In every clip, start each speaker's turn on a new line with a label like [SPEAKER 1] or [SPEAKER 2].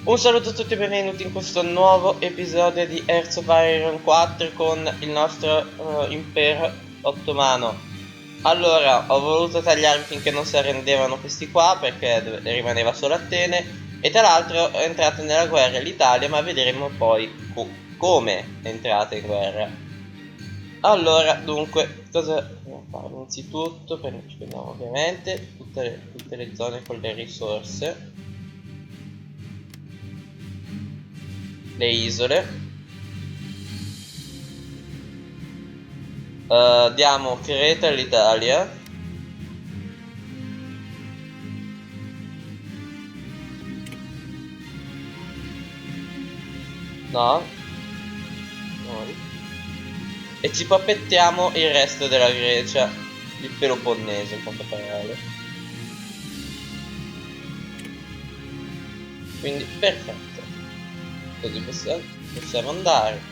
[SPEAKER 1] Un saluto a tutti e benvenuti in questo nuovo episodio di Hearts of Iron 4 con il nostro impero ottomano. Allora, ho voluto tagliarvi finché non si arrendevano questi qua perché rimaneva solo Atene e tra l'altro è entrata nella guerra l'Italia, ma vedremo poi come è entrata in guerra. Allora, dunque, cosa dobbiamo fare? Innanzitutto prendiamo ovviamente tutte le zone con le risorse, le isole. Diamo Creta all'Italia. No. Noi. E ci pappettiamo il resto della Grecia. Il Peloponneso, in poche parole. Quindi, perfetto. Così possiamo andare.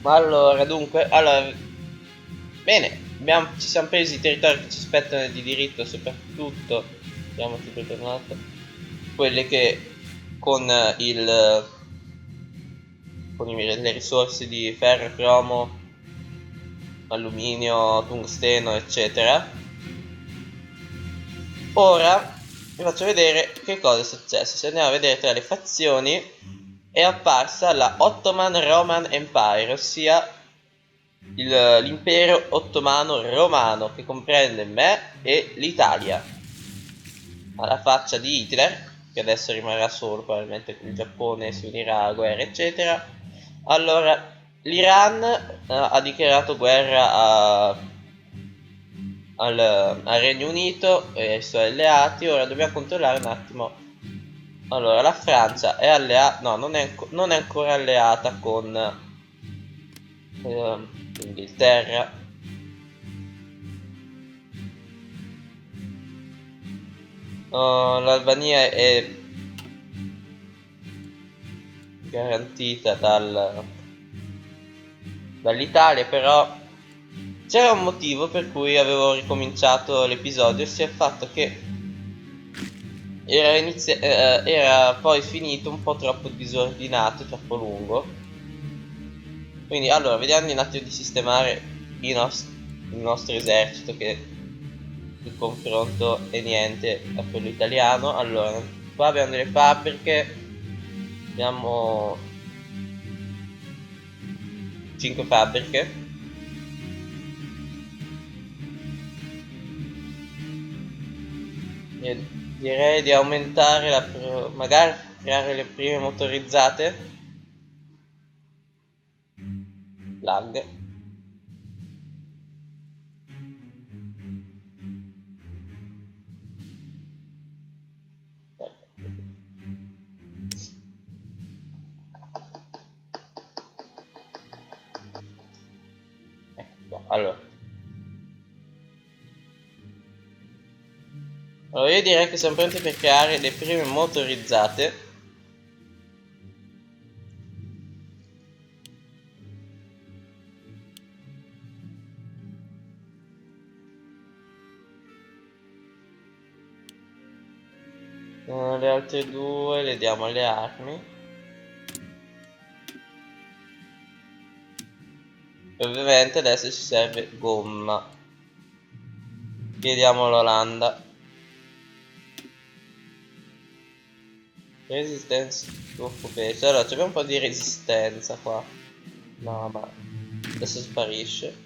[SPEAKER 1] Allora, dunque, bene, ci siamo presi i territori che ci aspettano di diritto, soprattutto, abbiamo tipo tornato, quelle che con le risorse di ferro, cromo, alluminio, tungsteno, eccetera. Ora vi faccio vedere che cosa è successo. Se andiamo a vedere tra le fazioni, è apparsa la Ottoman Roman Empire, ossia l'impero ottomano romano, che comprende me e l'Italia, alla faccia di Hitler, che adesso rimarrà solo, probabilmente il Giappone si unirà alla guerra, eccetera. Allora, l'Iran ha dichiarato guerra al Regno Unito e ai suoi alleati. Ora dobbiamo controllare un attimo. Allora, la Francia è alleata, no, non è ancora alleata con l'Inghilterra. L'Albania è garantita dall'Italia, però c'era un motivo per cui avevo ricominciato l'episodio, sia il fatto che era poi finito un po' troppo disordinato, troppo lungo. Quindi allora vediamo un attimo di sistemare il nostro esercito, che il confronto è niente a quello italiano. Allora, qua abbiamo delle fabbriche, abbiamo 5 fabbriche. E direi di aumentare magari creare le prime motorizzate. Lag. Ecco, allora io direi che siamo pronti per creare le prime motorizzate. Le altre due le diamo alle armi. E ovviamente adesso ci serve gomma. Chiediamo all'Olanda. Resistance to occupation. Allora abbiamo un po' di resistenza qua. No, ma adesso sparisce.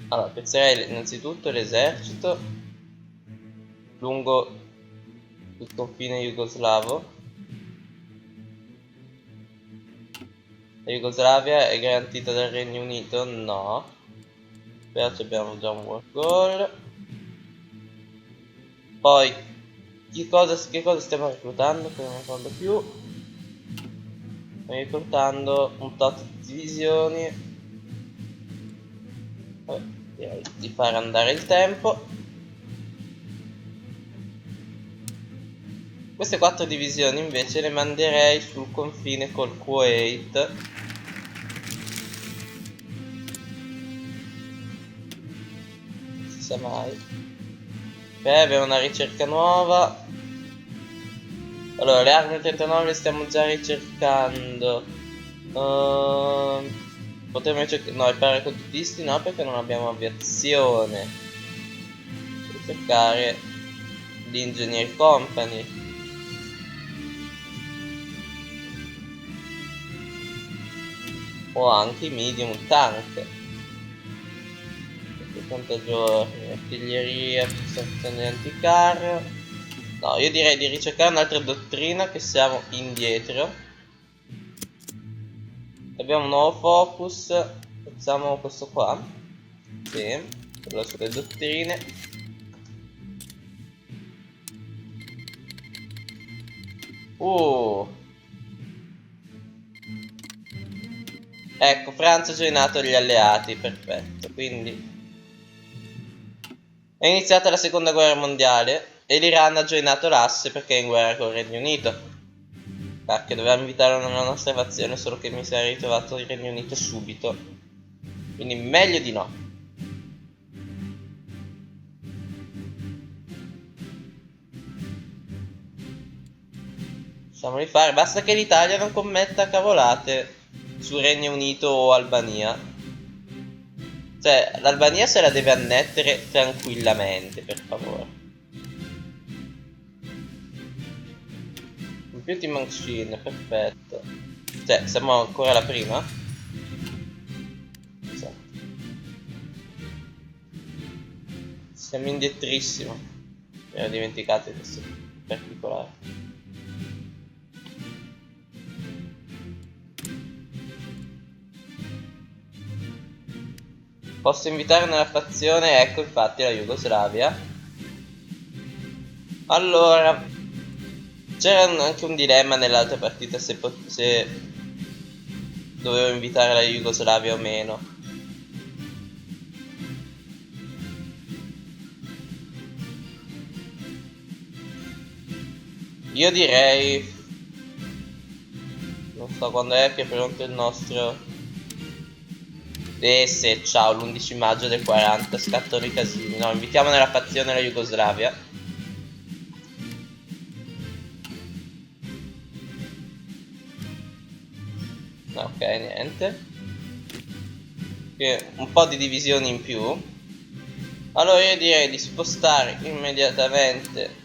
[SPEAKER 1] Allora, piazzerei innanzitutto l'esercito lungo il confine jugoslavo. La Jugoslavia è garantita dal Regno Unito? No. Però abbiamo già un war goal. Poi che cosa stiamo reclutando? Che non mi ricordo più. Stiamo reclutando un tot di divisioni. Vabbè, Direi di far andare il tempo. Queste 4 divisioni invece le manderei sul confine col Kuwait. Non si sa mai. Ok, abbiamo una ricerca nuova. Allora, le armi 39 le stiamo già ricercando. Potremmo ricercare... No, i paracadutisti no, perché non abbiamo aviazione. Ricercare l'Engineer Company. O anche i medium tank. 70 giorni, artiglieria, fissazione anticarro. No, io direi di ricercare un'altra dottrina, che siamo indietro. Abbiamo un nuovo focus. Facciamo questo qua. Sì, quello sulle dottrine. Ecco, Francia ha joinato gli alleati, perfetto. Quindi è iniziata la seconda guerra mondiale e l'Iran ha joinato l'asse perché è in guerra con il Regno Unito. Perché dovevamo invitare una nostra invasione, solo che mi sarei ritrovato il Regno Unito subito. Quindi meglio di no. Possiamo rifare, basta che l'Italia non commetta cavolate su Regno Unito o Albania. Cioè, l'Albania se la deve annettere tranquillamente, per favore. Computing machine, perfetto. Cioè, siamo ancora alla prima? Esatto. Siamo indietrissimo. Mi ero dimenticato di questo particolare. Posso invitare nella fazione, ecco infatti la Jugoslavia. Allora, c'era anche un dilemma nell'altra partita se dovevo invitare la Jugoslavia o meno. Io direi... Non so quando è che è pronto il nostro... se, ciao, l'11 maggio del 40, scattano i casini. No, invitiamo nella fazione la Jugoslavia. No, ok, niente. Un po' di divisioni in più. Allora io direi di spostare immediatamente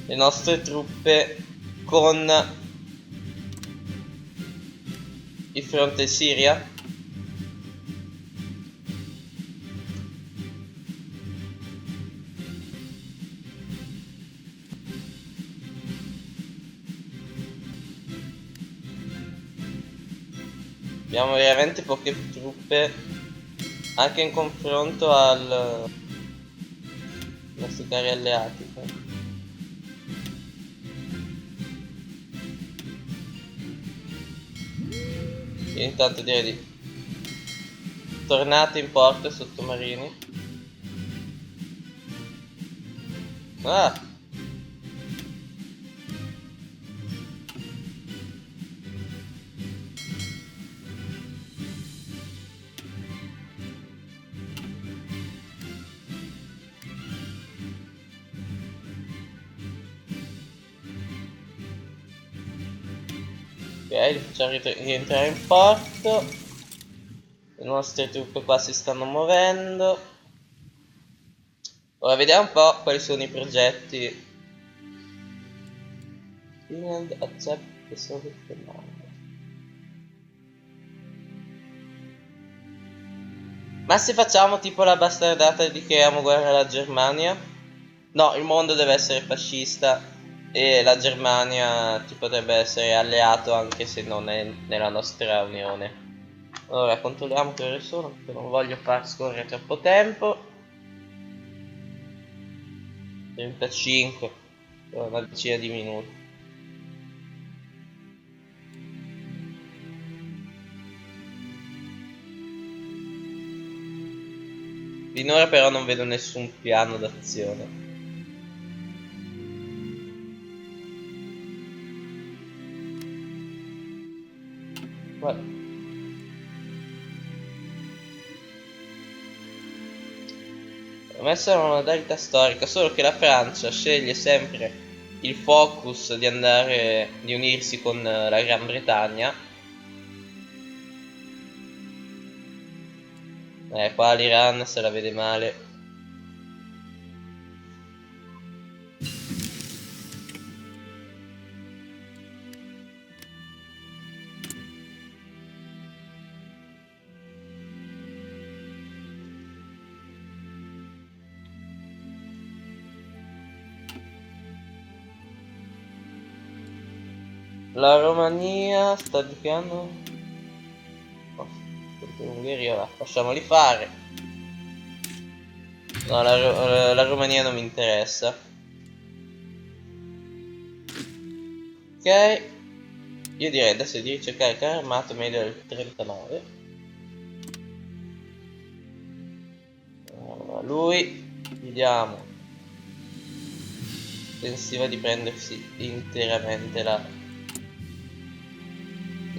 [SPEAKER 1] le nostre truppe con il fronte Siria. Abbiamo veramente poche truppe anche in confronto ai nostri cari alleati. Io intanto direi di tornate in porto sottomarini. Ah! Ok, li facciamo rientrare in porto. Le nostre truppe qua si stanno muovendo. Ora vediamo un po' quali sono i progetti. Finland accept the Soviet command. Ma se facciamo tipo la bastardata di dichiariamo guerra alla Germania? No, il mondo deve essere fascista e la Germania ci potrebbe essere alleato anche se non è nella nostra unione. Allora controlliamo che ore sono perché non voglio far scorrere troppo tempo. 35, una decina di minuti. Finora però non vedo nessun piano d'azione. Vabbè. Ho messo una modalità storica, solo che la Francia sceglie sempre il focus di unirsi con la Gran Bretagna. Qua l'Iran se la vede male. La Romania sta di piano. L'Ungheria, va, lasciamoli fare. No, la Romania non mi interessa. Ok. Io direi adesso di ricercare carro armato meglio del 39. Allora, lui gli diamo l'offensiva di prendersi interamente la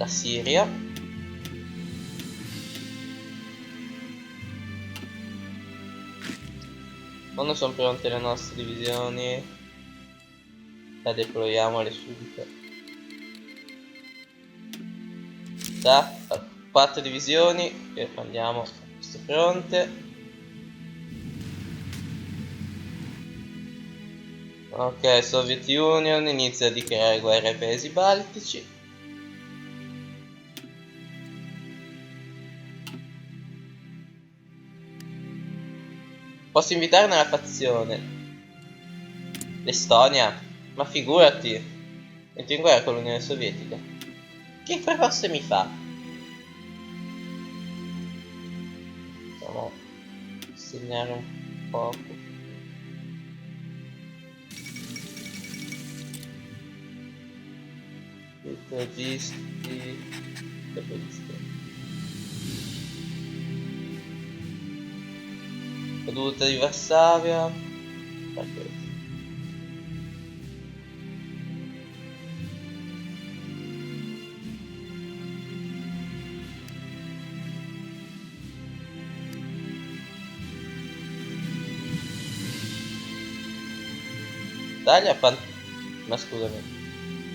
[SPEAKER 1] Siria. Quando sono pronte le nostre divisioni, deployiamole subito. 4 divisioni che mandiamo a questo fronte. Ok, Soviet Union inizia a dichiarare guerra ai paesi baltici. Posso invitare nella fazione l'Estonia? Ma figurati, entro in guerra con l'Unione Sovietica. Che proposte mi fa? Possiamo segnare un poco. Registi. Caduta di Varsavia. Perfetto. Italia ma scusami,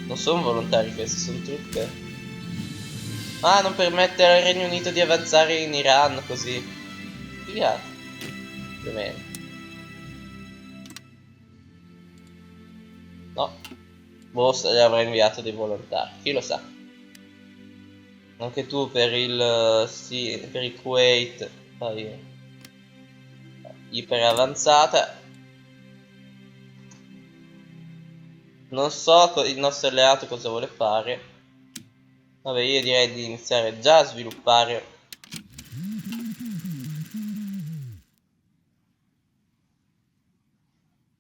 [SPEAKER 1] non sono volontari questi, sono truppe. Ah, non permettere al Regno Unito di avanzare in Iran così. Figata. Più o meno. No. Boh, gli avrà inviato dei volontari, chi lo sa. Anche tu per per il Kuwait fai iper avanzata. Non so il nostro alleato cosa vuole fare. Vabbè, io direi di iniziare già a sviluppare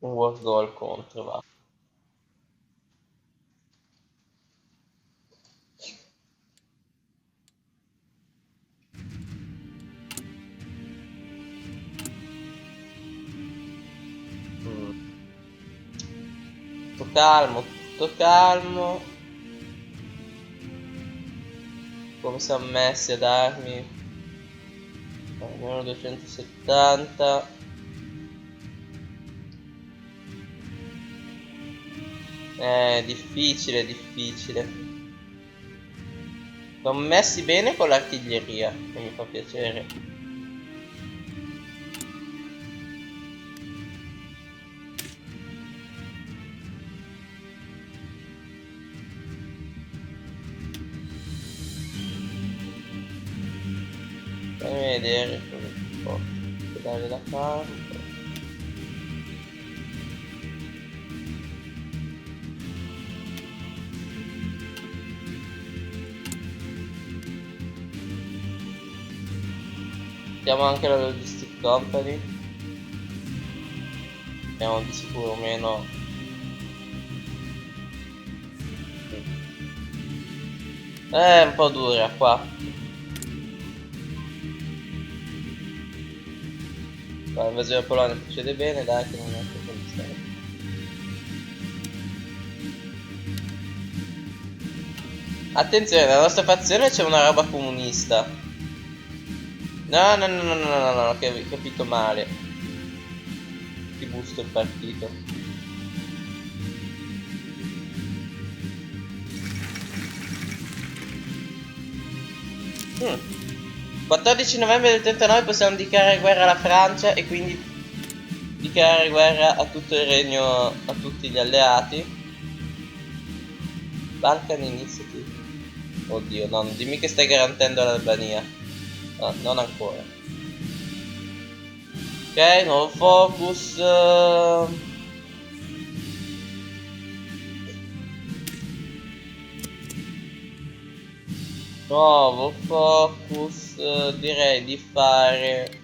[SPEAKER 1] un war goal contro, va. Tutto calmo, tutto calmo. Come siamo messi ad armi? Almeno 270. Difficile, difficile. Sono messi bene con l'artiglieria, che mi fa piacere. Fammi vedere come posso dare da fare. Mettiamo anche la Logistic Company. Abbiamo di sicuro meno. È un po' dura qua. L'invasione della Polonia procede bene, dai, che non è che conquistare. Attenzione, nella nostra fazione c'è una roba comunista. No, no, no, no, no, no, no, che ho capito male. Ti busto il partito. 14 novembre del 39 possiamo dichiarare guerra alla Francia e quindi dichiarare guerra a tutto il regno, a tutti gli alleati. Balkan Initiative. Oddio, no, dimmi che stai garantendo l'Albania. No, non ancora. Ok, nuovo focus. Nuovo focus. Direi di fare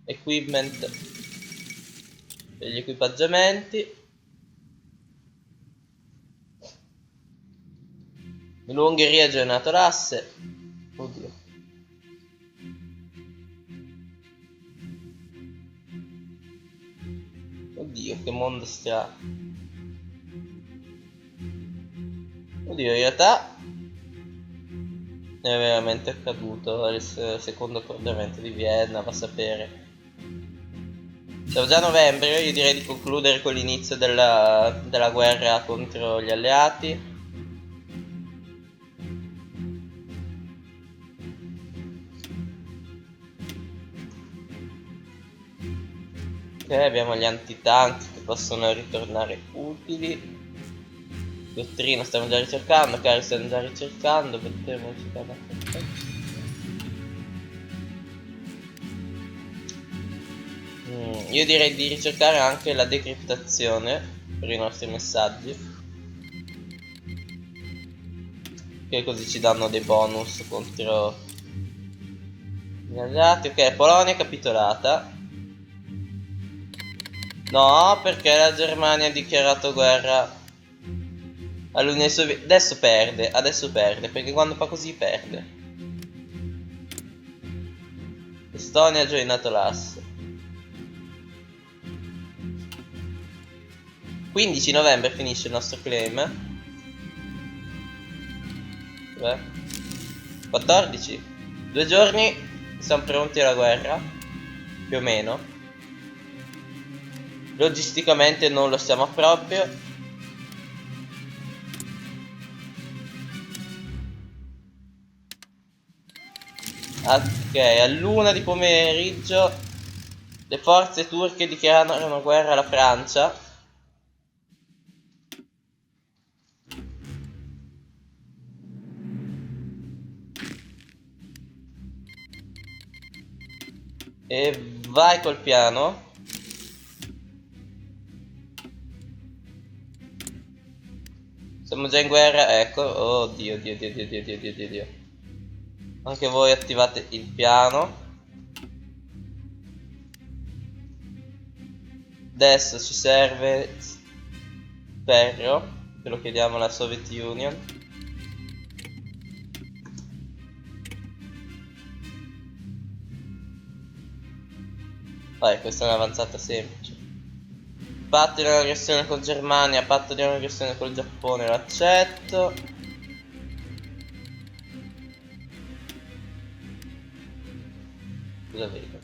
[SPEAKER 1] equipment per gli equipaggiamenti. L'Ungheria ha aggiornato l'asse. Oddio. Oddio, che mondo strano. Oddio, in realtà è veramente accaduto il secondo accordamento di Vienna, va a sapere. Siamo già a novembre, io direi di concludere con l'inizio della guerra contro gli alleati. Ok, abbiamo gli antitank che possono ritornare utili. Dottrina stiamo già ricercando, cari stiamo già ricercando, vedremo io direi di ricercare anche la decriptazione per i nostri messaggi, che così ci danno dei bonus contro gli alleati. Ok, Polonia è capitolata. No, perché la Germania ha dichiarato guerra all'Unione Sovietica. Adesso perde, perché quando fa così perde. Estonia ha joinato l'asse. 15 novembre finisce il nostro claim. Beh. 14. 2 giorni, siamo pronti alla guerra. Più o meno. Logisticamente non lo siamo proprio. Ok, all'1 di pomeriggio le forze turche dichiarano guerra alla Francia. E vai col piano. Siamo già in guerra, ecco. Oh Dio, Dio, Dio, Dio, Dio, Dio, Dio, Dio, Dio. Anche voi attivate il piano. Adesso ci serve ferro, che lo chiediamo alla Soviet Union. Vai, questa è un'avanzata semplice. Patto di non aggressione con Germania, patto di non aggressione col Giappone, l'accetto. Cosa vedo?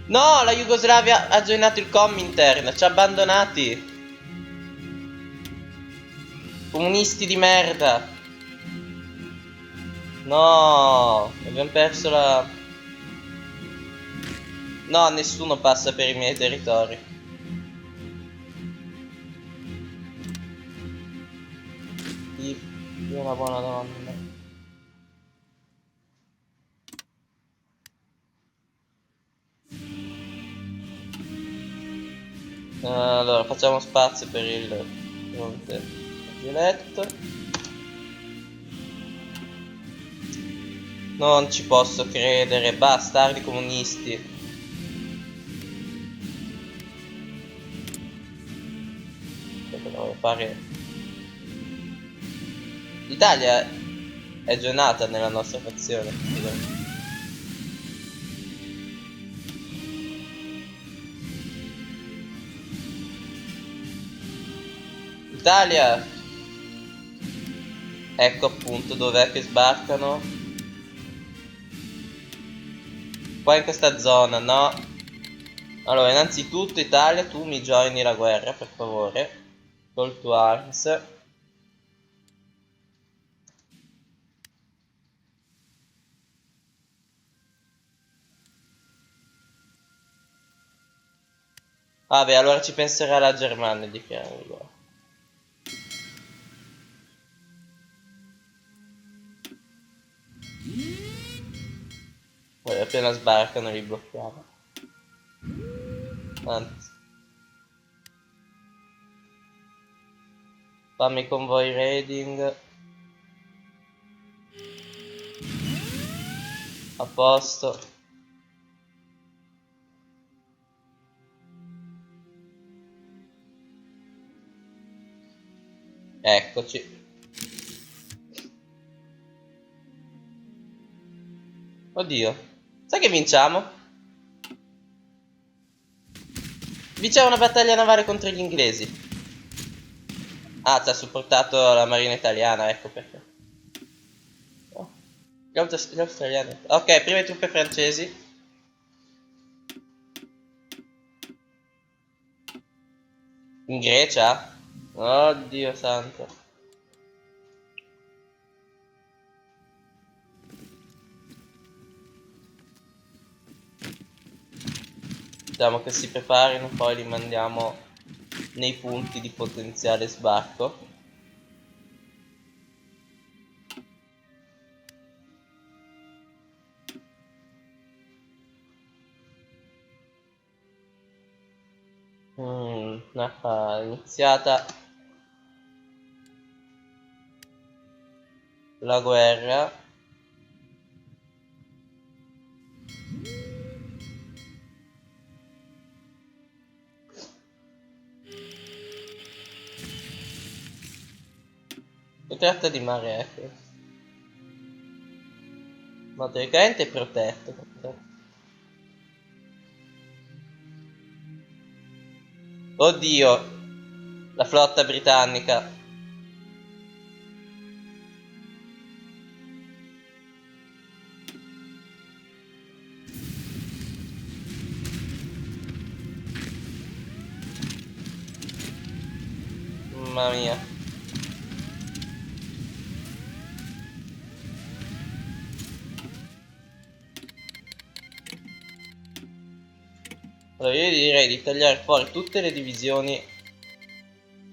[SPEAKER 1] No, la Jugoslavia ha joinato il Comintern, ci ha abbandonati. Comunisti di merda. No, abbiamo perso la... No, nessuno passa per i miei territori. Dio, una buona donna. Allora, facciamo spazio per il fronte violetto. Non ci posso credere, bastardi comunisti. Devo fare... L'Italia è già nata nella nostra fazione. Italia! Ecco appunto dov'è che sbarcano. Qua in questa zona, no? Allora, innanzitutto Italia, tu mi joini la guerra, per favore. Call to arms. Vabbè, allora ci penserà la Germania di fianco. Poi appena sbarcano li blocchiamo. Anzi. Fammi convoy raiding. A posto. Eccoci. Oddio. Sai che vinciamo? Vinciamo una battaglia navale contro gli inglesi. Ah, ci ha supportato la marina italiana, ecco perché. Oh. Gli australiani. Ok, prime truppe francesi. In Grecia? Oddio santo. Diciamo che si preparino, poi li mandiamo nei punti di potenziale sbarco. Iniziata la guerra. Si tratta di mare, ecco. Ma teoricamente è protetto. Oddio, la flotta britannica. Mamma mia. Allora io direi di tagliare fuori tutte le divisioni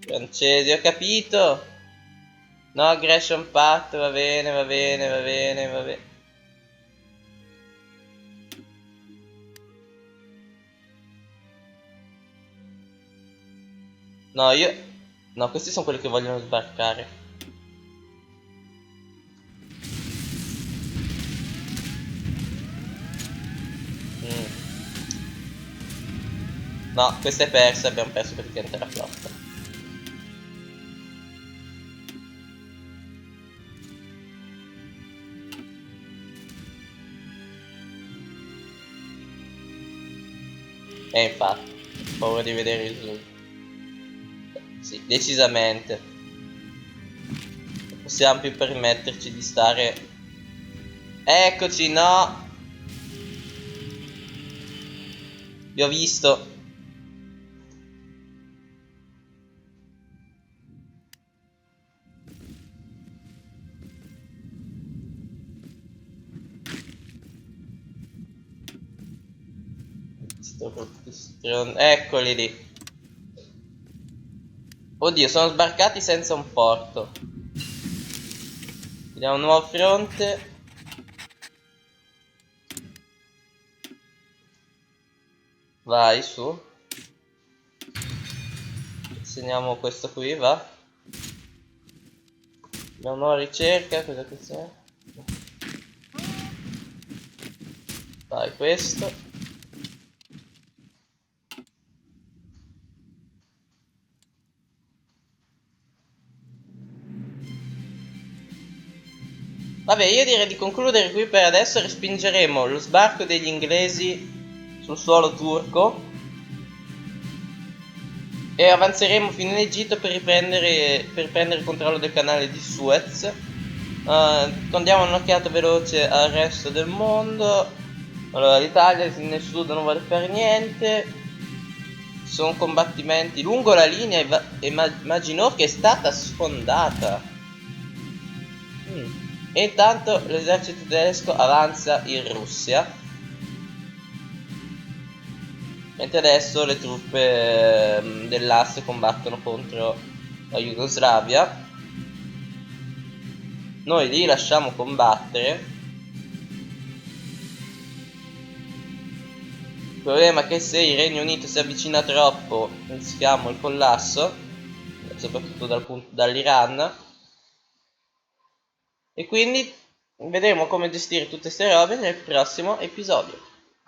[SPEAKER 1] francesi, ho capito. No aggression pact, va bene, va bene, va bene, va bene. No, io... No, questi sono quelli che vogliono sbarcare. No, questa è persa, abbiamo perso praticamente la flotta. E infatti, ho paura di vedere il zoom. Sì, decisamente. Non possiamo più permetterci di stare... Eccoci, no! Vi ho visto. Eccoli lì. Oddio, sono sbarcati senza un porto. Vediamo un nuovo fronte. Vai su. Segniamo questo qui, va. Una nuova ricerca, cosa che c'è? Vai, questo. Vabbè, io direi di concludere qui per adesso. Respingeremo lo sbarco degli inglesi sul suolo turco e avanzeremo fino in Egitto per prendere il controllo del canale di Suez. Diamo un'occhiata veloce al resto del mondo. Allora, l'Italia nel sud non vuole fare niente. Ci sono combattimenti lungo la linea Maginot che è stata sfondata. E intanto l'esercito tedesco avanza in Russia, mentre adesso le truppe dell'asse combattono contro la Jugoslavia. Noi li lasciamo combattere. Il problema è che se il Regno Unito si avvicina troppo rischiamo il collasso, soprattutto dall'Iran. E quindi vedremo come gestire tutte queste robe nel prossimo episodio.